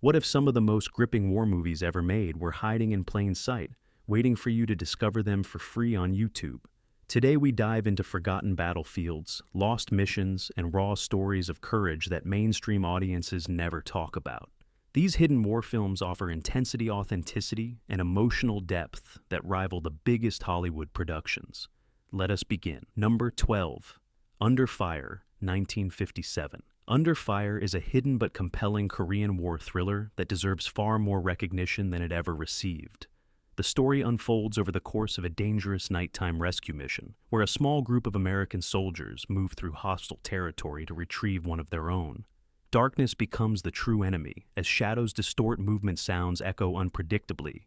What if some of the most gripping war movies ever made were hiding in plain sight, waiting for you to discover them for free on YouTube? Today we dive into forgotten battlefields, lost missions, and raw stories of courage that mainstream audiences never talk about. These hidden war films offer intensity, authenticity, and emotional depth that rival the biggest Hollywood productions. Let us begin. Number 12. Underfire, 1957. Underfire is a hidden but compelling Korean War thriller that deserves far more recognition than it ever received. The story unfolds over the course of a dangerous nighttime rescue mission, where a small group of American soldiers move through hostile territory to retrieve one of their own. Darkness becomes the true enemy, as shadows distort movement, sounds echo unpredictably,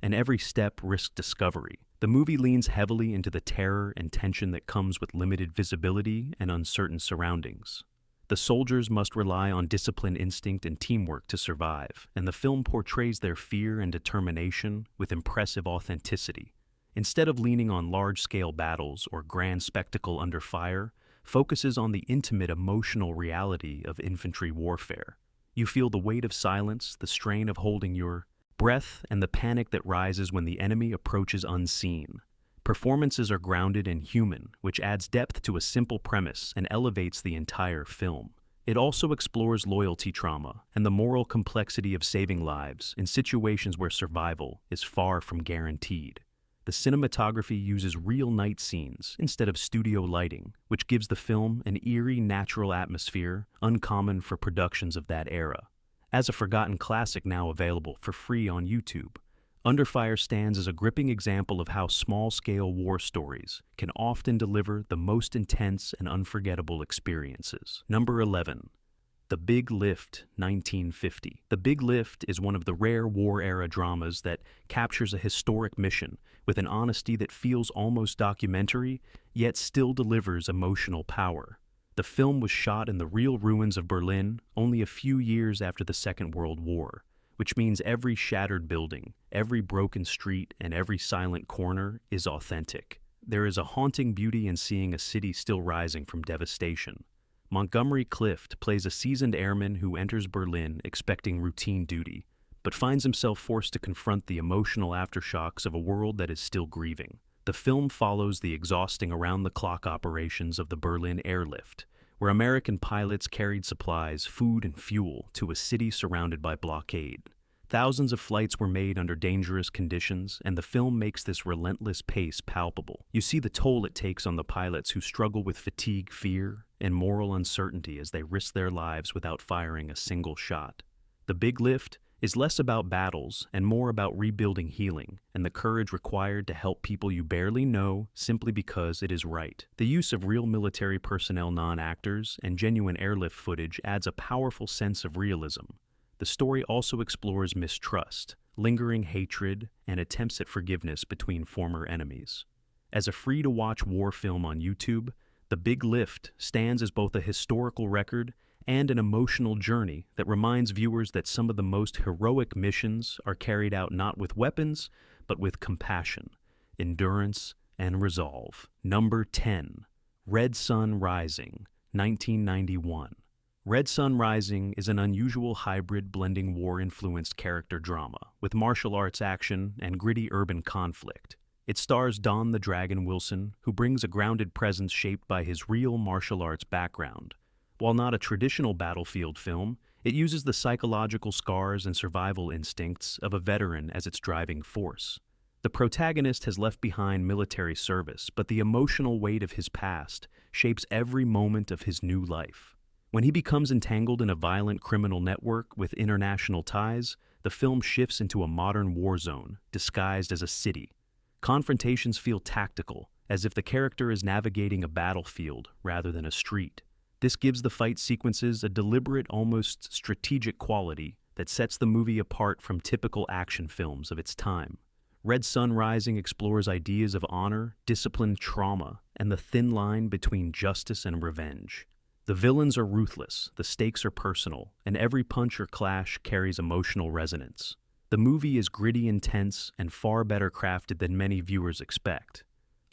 and every step risks discovery. The movie leans heavily into the terror and tension that comes with limited visibility and uncertain surroundings. The soldiers must rely on disciplined instinct and teamwork to survive, and the film portrays their fear and determination with impressive authenticity. Instead of leaning on large-scale battles or grand spectacle, Under Fire focuses on the intimate emotional reality of infantry warfare. You feel the weight of silence, the strain of holding your breath, and the panic that rises when the enemy approaches unseen. Performances are grounded and human, which adds depth to a simple premise and elevates the entire film. It also explores loyalty trauma and the moral complexity of saving lives in situations where survival is far from guaranteed. The cinematography uses real night scenes instead of studio lighting, which gives the film an eerie, natural atmosphere uncommon for productions of that era. As a forgotten classic now available for free on YouTube, Underfire stands as a gripping example of how small-scale war stories can often deliver the most intense and unforgettable experiences. Number 11. The Big Lift, 1950. The Big Lift is one of the rare war-era dramas that captures a historic mission with an honesty that feels almost documentary, yet still delivers emotional power. The film was shot in the real ruins of Berlin only a few years after the Second World War, which means every shattered building, every broken street, and every silent corner is authentic. There is a haunting beauty in seeing a city still rising from devastation. Montgomery Clift plays a seasoned airman who enters Berlin expecting routine duty, but finds himself forced to confront the emotional aftershocks of a world that is still grieving. The film follows the exhausting around-the-clock operations of the Berlin airlift, where American pilots carried supplies, food, and fuel to a city surrounded by blockade. Thousands of flights were made under dangerous conditions, and the film makes this relentless pace palpable. You see the toll it takes on the pilots who struggle with fatigue, fear, and moral uncertainty as they risk their lives without firing a single shot. The Big Lift is less about battles and more about rebuilding, healing, and the courage required to help people you barely know simply because it is right. The use of real military personnel, non-actors, and genuine airlift footage adds a powerful sense of realism. The story also explores mistrust, lingering hatred, and attempts at forgiveness between former enemies. As a free-to-watch war film on YouTube, The Big Lift stands as both a historical record and an emotional journey that reminds viewers that some of the most heroic missions are carried out not with weapons, but with compassion, endurance, and resolve. Number 10. Red Sun Rising, 1991. Red Sun Rising is an unusual hybrid blending war-influenced character drama with martial arts action and gritty urban conflict. It stars Don the Dragon Wilson, who brings a grounded presence shaped by his real martial arts background. While not a traditional battlefield film, it uses the psychological scars and survival instincts of a veteran as its driving force. The protagonist has left behind military service, but the emotional weight of his past shapes every moment of his new life. When he becomes entangled in a violent criminal network with international ties, the film shifts into a modern war zone, disguised as a city. Confrontations feel tactical, as if the character is navigating a battlefield rather than a street. This gives the fight sequences a deliberate, almost strategic quality that sets the movie apart from typical action films of its time. Red Sun Rising explores ideas of honor, discipline, trauma, and the thin line between justice and revenge. The villains are ruthless, the stakes are personal, and every punch or clash carries emotional resonance. The movie is gritty, intense, and far better crafted than many viewers expect.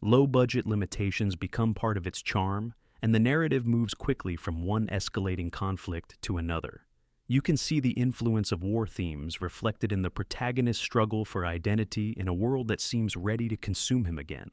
Low-budget limitations become part of its charm, and the narrative moves quickly from one escalating conflict to another. You can see the influence of war themes reflected in the protagonist's struggle for identity in a world that seems ready to consume him again.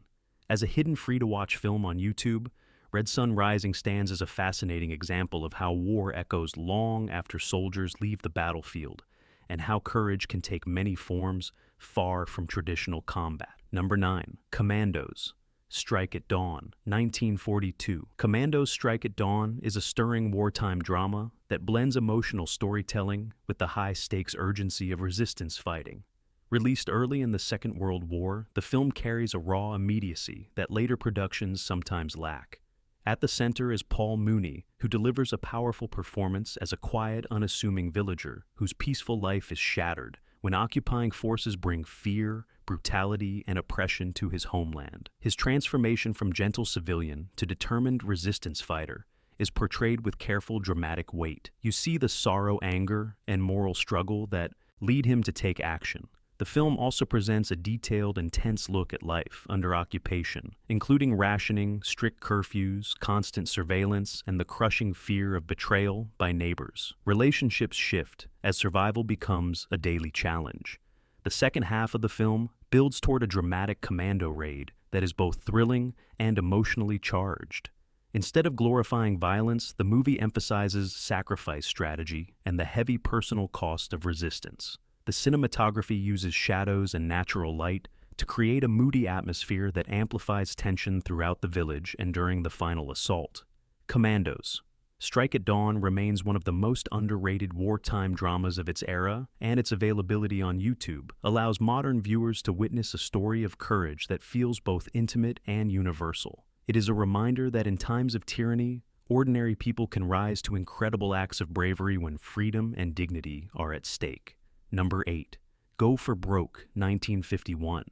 As a hidden free-to-watch film on YouTube, Red Sun Rising stands as a fascinating example of how war echoes long after soldiers leave the battlefield, and how courage can take many forms far from traditional combat. Number 9. Commandos. Strike at Dawn, 1942. Commandos Strike at Dawn is a stirring wartime drama that blends emotional storytelling with the high-stakes urgency of resistance fighting. Released early in the Second World War, the film carries a raw immediacy that later productions sometimes lack. At the center is Paul Mooney, who delivers a powerful performance as a quiet, unassuming villager whose peaceful life is shattered when occupying forces bring fear, brutality, and oppression to his homeland. His transformation from gentle civilian to determined resistance fighter is portrayed with careful dramatic weight. You see the sorrow, anger, and moral struggle that lead him to take action. The film also presents a detailed and tense look at life under occupation, including rationing, strict curfews, constant surveillance, and the crushing fear of betrayal by neighbors. Relationships shift as survival becomes a daily challenge. The second half of the film builds toward a dramatic commando raid that is both thrilling and emotionally charged. Instead of glorifying violence, the movie emphasizes sacrifice strategy and the heavy personal cost of resistance. The cinematography uses shadows and natural light to create a moody atmosphere that amplifies tension throughout the village and during the final assault. Commandos. Strike at Dawn remains one of the most underrated wartime dramas of its era, and its availability on YouTube allows modern viewers to witness a story of courage that feels both intimate and universal. It is a reminder that in times of tyranny, ordinary people can rise to incredible acts of bravery when freedom and dignity are at stake. Number 8. Go for Broke, 1951.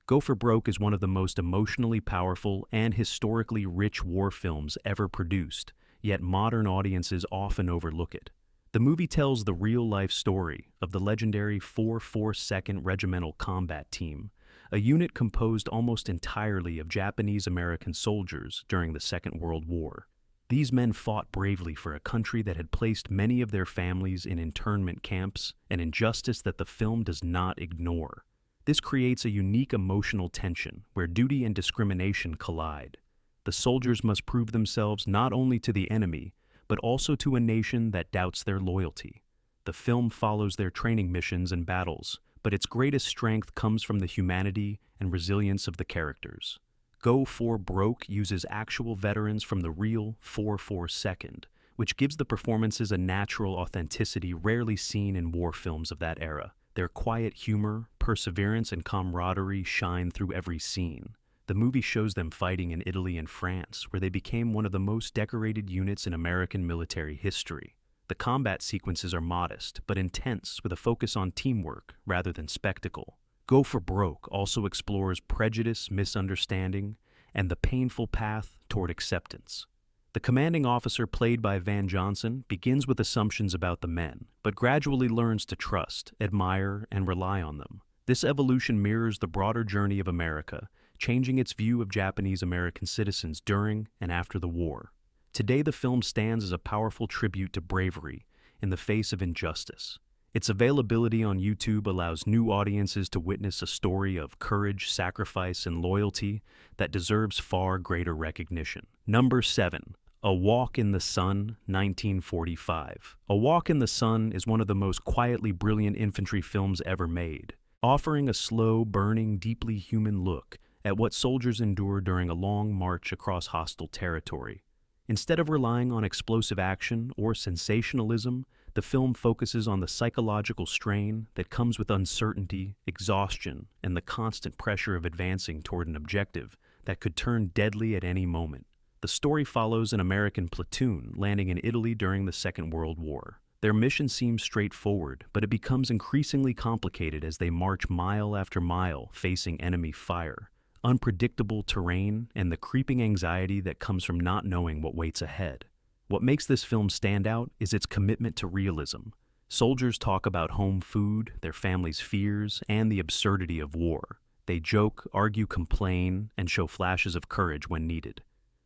Go for Broke is one of the most emotionally powerful and historically rich war films ever produced, yet modern audiences often overlook it. The movie tells the real-life story of the legendary 442nd Regimental Combat Team, a unit composed almost entirely of Japanese-American soldiers during the Second World War. These men fought bravely for a country that had placed many of their families in internment camps, an injustice that the film does not ignore. This creates a unique emotional tension where duty and discrimination collide. The soldiers must prove themselves not only to the enemy, but also to a nation that doubts their loyalty. The film follows their training missions and battles, but its greatest strength comes from the humanity and resilience of the characters. Go for Broke uses actual veterans from the real 442nd, which gives the performances a natural authenticity rarely seen in war films of that era. Their quiet humor, perseverance, and camaraderie shine through every scene. The movie shows them fighting in Italy and France, where they became one of the most decorated units in American military history. The combat sequences are modest, but intense, with a focus on teamwork rather than spectacle. Go for Broke also explores prejudice, misunderstanding, and the painful path toward acceptance. The commanding officer, played by Van Johnson, begins with assumptions about the men, but gradually learns to trust, admire, and rely on them. This evolution mirrors the broader journey of America, changing its view of Japanese-American citizens during and after the war. Today, the film stands as a powerful tribute to bravery in the face of injustice. Its availability on YouTube allows new audiences to witness a story of courage, sacrifice, and loyalty that deserves far greater recognition. Number 7. A Walk in the Sun, 1945. A Walk in the Sun is one of the most quietly brilliant infantry films ever made, offering a slow, burning, deeply human look at what soldiers endure during a long march across hostile territory. Instead of relying on explosive action or sensationalism, the film focuses on the psychological strain that comes with uncertainty, exhaustion, and the constant pressure of advancing toward an objective that could turn deadly at any moment. The story follows an American platoon landing in Italy during the Second World War. Their mission seems straightforward, but it becomes increasingly complicated as they march mile after mile facing enemy fire, unpredictable terrain, and the creeping anxiety that comes from not knowing what waits ahead. What makes this film stand out is its commitment to realism. Soldiers talk about home food, their families' fears, and the absurdity of war. They joke, argue, complain, and show flashes of courage when needed.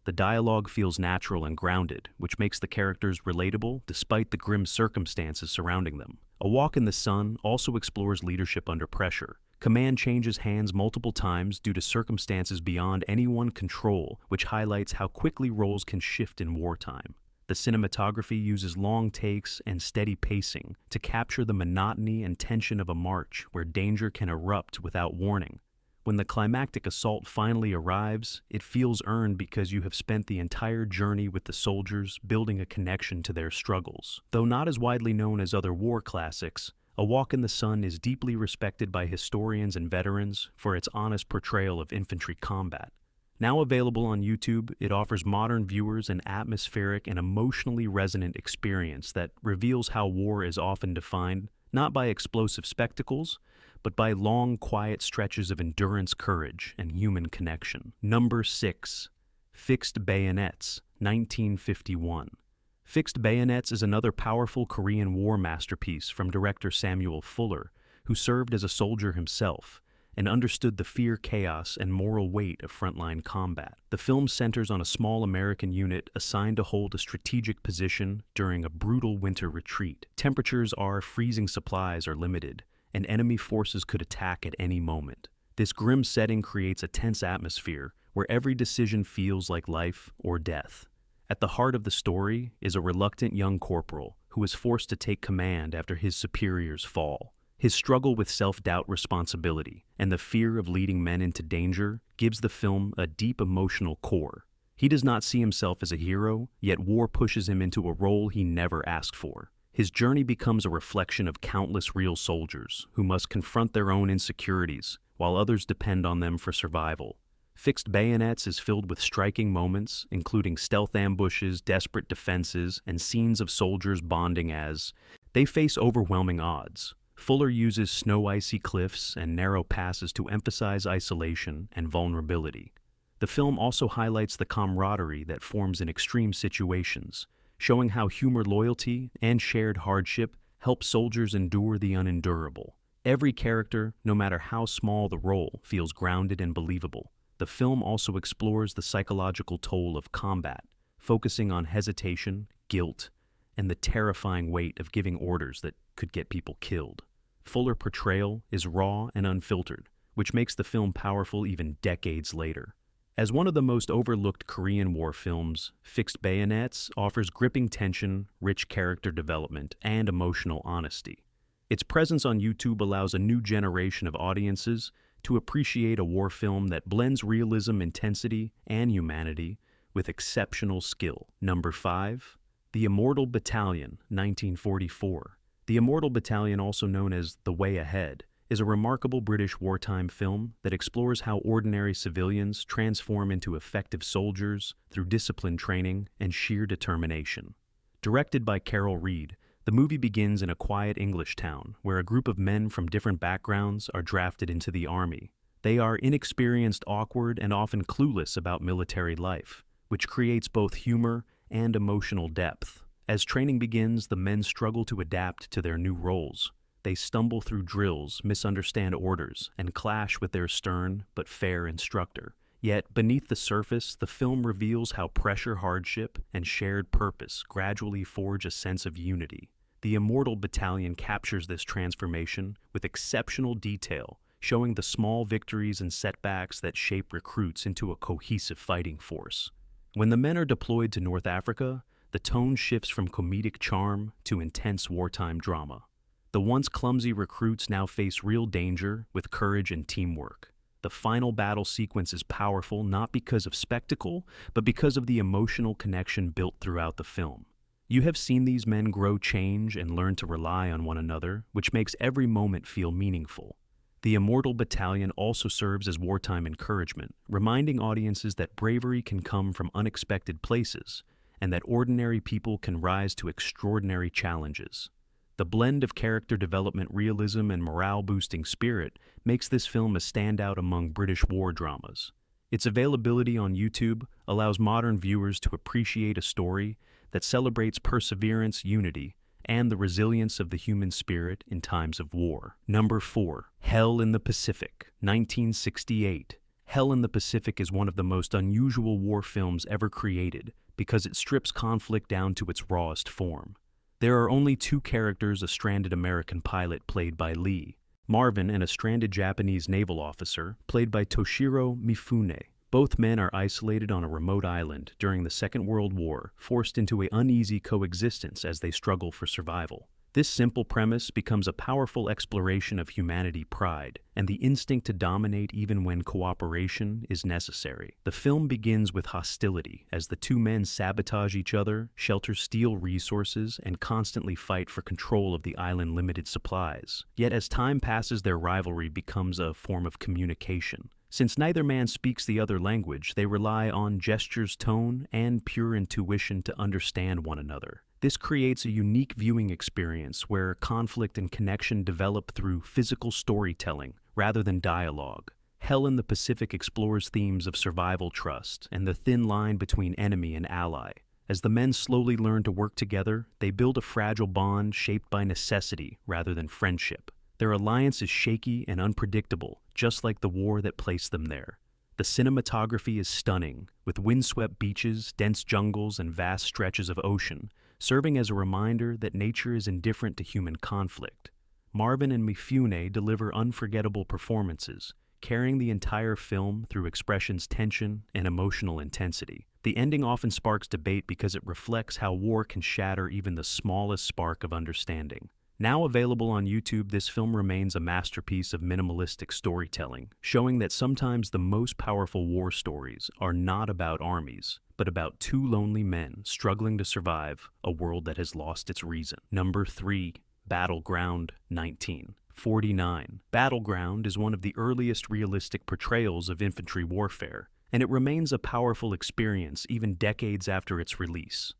The dialogue feels natural and grounded, which makes the characters relatable despite the grim circumstances surrounding them. A Walk in the Sun also explores leadership under pressure. Command changes hands multiple times due to circumstances beyond anyone's control, which highlights how quickly roles can shift in wartime. The cinematography uses long takes and steady pacing to capture the monotony and tension of a march where danger can erupt without warning. When the climactic assault finally arrives, it feels earned because you have spent the entire journey with the soldiers, building a connection to their struggles. Though not as widely known as other war classics, A Walk in the Sun is deeply respected by historians and veterans for its honest portrayal of infantry combat. Now available on YouTube, it offers modern viewers an atmospheric and emotionally resonant experience that reveals how war is often defined not by explosive spectacles, but by long, quiet stretches of endurance, courage, and human connection. Number 6. Fixed Bayonets, 1951. Fixed Bayonets is another powerful Korean War masterpiece from director Samuel Fuller, who served as a soldier himself and understood the fear, chaos, and moral weight of frontline combat. The film centers on a small American unit assigned to hold a strategic position during a brutal winter retreat. Temperatures are freezing, supplies are limited, and enemy forces could attack at any moment. This grim setting creates a tense atmosphere where every decision feels like life or death. At the heart of the story is a reluctant young corporal who is forced to take command after his superiors fall. His struggle with self-doubt, responsibility, and the fear of leading men into danger gives the film a deep emotional core. He does not see himself as a hero, yet war pushes him into a role he never asked for. His journey becomes a reflection of countless real soldiers who must confront their own insecurities while others depend on them for survival. Fixed Bayonets is filled with striking moments, including stealth ambushes, desperate defenses, and scenes of soldiers bonding as they face overwhelming odds. Fuller uses snow-icy cliffs and narrow passes to emphasize isolation and vulnerability. The film also highlights the camaraderie that forms in extreme situations, showing how humor, loyalty, and shared hardship help soldiers endure the unendurable. Every character, no matter how small the role, feels grounded and believable. The film also explores the psychological toll of combat, focusing on hesitation, guilt, and the terrifying weight of giving orders that could get people killed. Fuller portrayal is raw and unfiltered, which makes the film powerful even decades later. As one of the most overlooked Korean War films, Fixed Bayonets offers gripping tension, rich character development, and emotional honesty. Its presence on YouTube allows a new generation of audiences to appreciate a war film that blends realism, intensity, and humanity with exceptional skill. Number 5. The Immortal Battalion, 1944. The Immortal Battalion, also known as The Way Ahead, is a remarkable British wartime film that explores how ordinary civilians transform into effective soldiers through disciplined training and sheer determination. Directed by Carol Reed, the movie begins in a quiet English town where a group of men from different backgrounds are drafted into the army. They are inexperienced, awkward, and often clueless about military life, which creates both humor and emotional depth. As training begins, the men struggle to adapt to their new roles. They stumble through drills, misunderstand orders, and clash with their stern but fair instructor. Yet, beneath the surface, the film reveals how pressure, hardship, and shared purpose gradually forge a sense of unity. The Immortal Battalion captures this transformation with exceptional detail, showing the small victories and setbacks that shape recruits into a cohesive fighting force. When the men are deployed to North Africa, the tone shifts from comedic charm to intense wartime drama. The once clumsy recruits now face real danger with courage and teamwork. The final battle sequence is powerful not because of spectacle, but because of the emotional connection built throughout the film. You have seen these men grow, change, and learn to rely on one another, which makes every moment feel meaningful. The Immortal Battalion also serves as wartime encouragement, reminding audiences that bravery can come from unexpected places, and that ordinary people can rise to extraordinary challenges. The blend of character development, realism, and morale-boosting spirit makes this film a standout among British war dramas. Its availability on YouTube allows modern viewers to appreciate a story that celebrates perseverance, unity, and the resilience of the human spirit in times of war. Number 4. Hell in the Pacific, 1968. Hell in the Pacific is one of the most unusual war films ever created because it strips conflict down to its rawest form. There are only two characters: a stranded American pilot played by Lee, Marvin, and a stranded Japanese naval officer played by Toshiro Mifune. Both men are isolated on a remote island during the Second World War, forced into an uneasy coexistence as they struggle for survival. This simple premise becomes a powerful exploration of humanity pride and the instinct to dominate even when cooperation is necessary. The film begins with hostility as the two men sabotage each other, shelter steal resources, and constantly fight for control of the island's limited supplies. Yet as time passes, their rivalry becomes a form of communication. Since neither man speaks the other language, they rely on gestures, tone, and pure intuition to understand one another. This creates a unique viewing experience where conflict and connection develop through physical storytelling rather than dialogue. Hell in the Pacific explores themes of survival, trust, and the thin line between enemy and ally. As the men slowly learn to work together, they build a fragile bond shaped by necessity rather than friendship. Their alliance is shaky and unpredictable, just like the war that placed them there. The cinematography is stunning, with windswept beaches, dense jungles, and vast stretches of ocean, serving as a reminder that nature is indifferent to human conflict. Marvin and Mifune deliver unforgettable performances, carrying the entire film through expressions, tension, and emotional intensity. The ending often sparks debate because it reflects how war can shatter even the smallest spark of understanding. Now available on YouTube, this film remains a masterpiece of minimalistic storytelling, showing that sometimes the most powerful war stories are not about armies, but about two lonely men struggling to survive a world that has lost its reason. Number 3. Battleground, 1949. Battleground is one of the earliest realistic portrayals of infantry warfare, and it remains a powerful experience even decades after its release.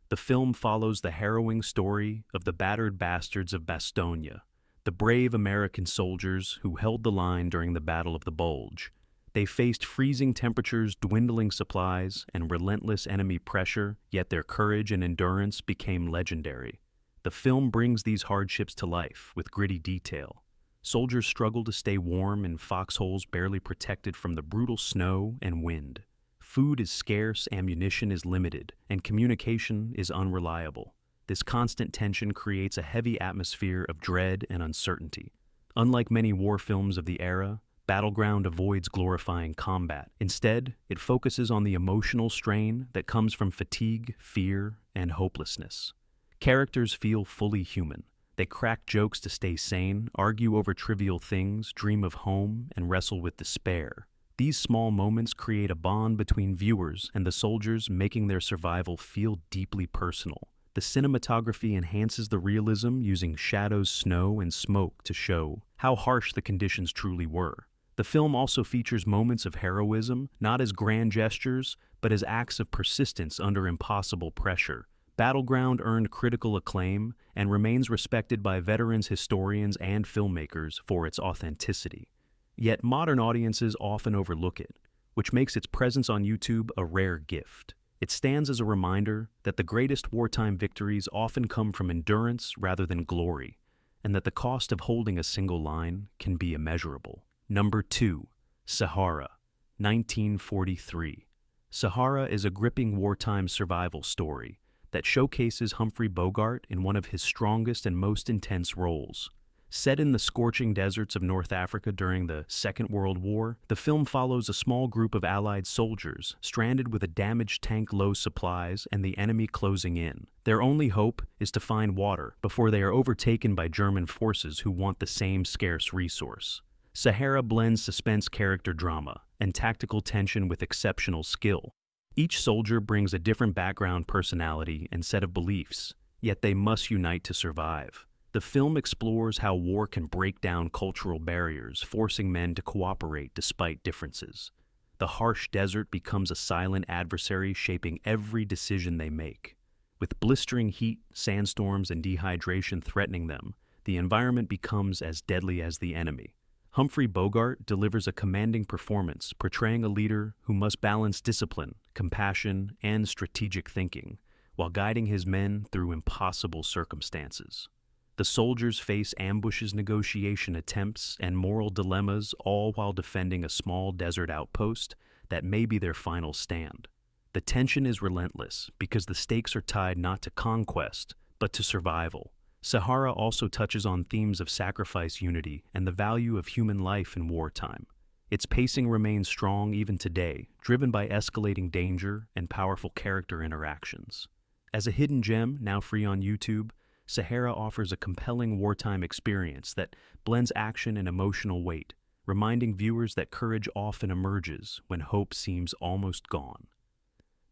The film follows the harrowing story of the battered bastards of Bastogne, the brave American soldiers who held the line during the Battle of the Bulge. They faced freezing temperatures, dwindling supplies, and relentless enemy pressure, yet their courage and endurance became legendary. The film brings these hardships to life with gritty detail. Soldiers struggle to stay warm in foxholes barely protected from the brutal snow and wind. Food is scarce, ammunition is limited, and communication is unreliable. This constant tension creates a heavy atmosphere of dread and uncertainty. Unlike many war films of the era, Battleground avoids glorifying combat. Instead, it focuses on the emotional strain that comes from fatigue, fear, and hopelessness. Characters feel fully human. They crack jokes to stay sane, argue over trivial things, dream of home, and wrestle with despair. These small moments create a bond between viewers and the soldiers, making their survival feel deeply personal. The cinematography enhances the realism, using shadows, snow, and smoke to show how harsh the conditions truly were. The film also features moments of heroism, not as grand gestures, but as acts of persistence under impossible pressure. Battleground earned critical acclaim and remains respected by veterans, historians, and filmmakers for its authenticity. Yet modern audiences often overlook it, which makes its presence on YouTube a rare gift. It stands as a reminder that the greatest wartime victories often come from endurance rather than glory, and that the cost of holding a single line can be immeasurable. Number 2. Sahara, 1943. Sahara is a gripping wartime survival story that showcases Humphrey Bogart in one of his strongest and most intense roles. Set in the scorching deserts of North Africa during the Second World War, the film follows a small group of Allied soldiers stranded with a damaged tank, low supplies, and the enemy closing in. Their only hope is to find water before they are overtaken by German forces who want the same scarce resource. Sahara blends suspense, character drama, and tactical tension with exceptional skill. Each soldier brings a different background, personality, and set of beliefs, yet they must unite to survive. The film explores how war can break down cultural barriers, forcing men to cooperate despite differences. The harsh desert becomes a silent adversary, shaping every decision they make. With blistering heat, sandstorms, and dehydration threatening them, the environment becomes as deadly as the enemy. Humphrey Bogart delivers a commanding performance, portraying a leader who must balance discipline, compassion, and strategic thinking, while guiding his men through impossible circumstances. The soldiers face ambushes, negotiation attempts, and moral dilemmas, all while defending a small desert outpost that may be their final stand. The tension is relentless because the stakes are tied not to conquest, but to survival. Sahara also touches on themes of sacrifice, unity, and the value of human life in wartime. Its pacing remains strong even today, driven by escalating danger and powerful character interactions. As a hidden gem, now free on YouTube, Sahara offers a compelling wartime experience that blends action and emotional weight, reminding viewers that courage often emerges when hope seems almost gone.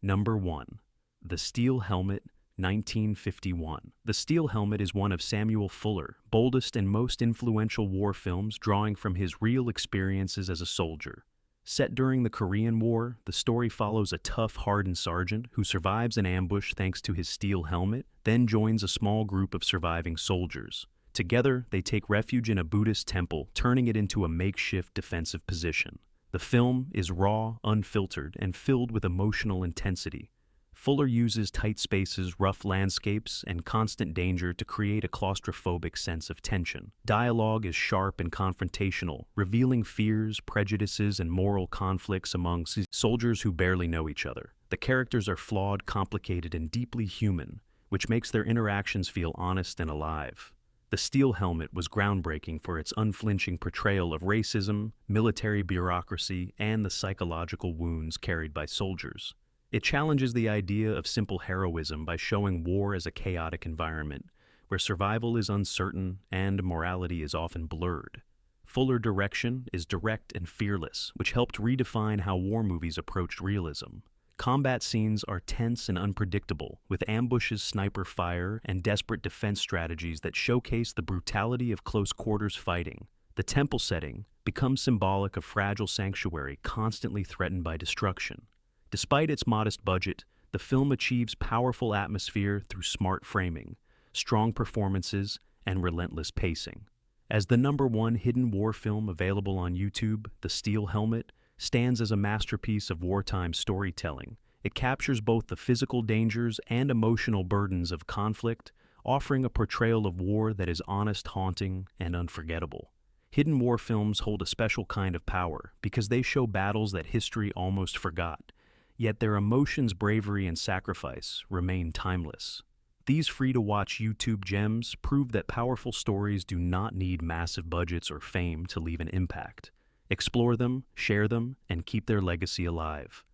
Number 1. The Steel Helmet, 1951. The Steel Helmet is one of Samuel Fuller's boldest and most influential war films, drawing from his real experiences as a soldier. Set during the Korean War, the story follows a tough, hardened sergeant who survives an ambush thanks to his steel helmet, then joins a small group of surviving soldiers. Together, they take refuge in a Buddhist temple, turning it into a makeshift defensive position. The film is raw, unfiltered, and filled with emotional intensity. Fuller uses tight spaces, rough landscapes, and constant danger to create a claustrophobic sense of tension. Dialogue is sharp and confrontational, revealing fears, prejudices, and moral conflicts among soldiers who barely know each other. The characters are flawed, complicated, and deeply human, which makes their interactions feel honest and alive. The Steel Helmet was groundbreaking for its unflinching portrayal of racism, military bureaucracy, and the psychological wounds carried by soldiers. It challenges the idea of simple heroism by showing war as a chaotic environment, where survival is uncertain and morality is often blurred. Fuller's direction is direct and fearless, which helped redefine how war movies approached realism. Combat scenes are tense and unpredictable, with ambushes, sniper fire, and desperate defense strategies that showcase the brutality of close-quarters fighting. The temple setting becomes symbolic of fragile sanctuary constantly threatened by destruction. Despite its modest budget, the film achieves powerful atmosphere through smart framing, strong performances, and relentless pacing. As the #1 hidden war film available on YouTube, The Steel Helmet stands as a masterpiece of wartime storytelling. It captures both the physical dangers and emotional burdens of conflict, offering a portrayal of war that is honest, haunting, and unforgettable. Hidden war films hold a special kind of power because they show battles that history almost forgot, yet their emotions, bravery, and sacrifice remain timeless. These free-to-watch YouTube gems prove that powerful stories do not need massive budgets or fame to leave an impact. Explore them, share them, and keep their legacy alive.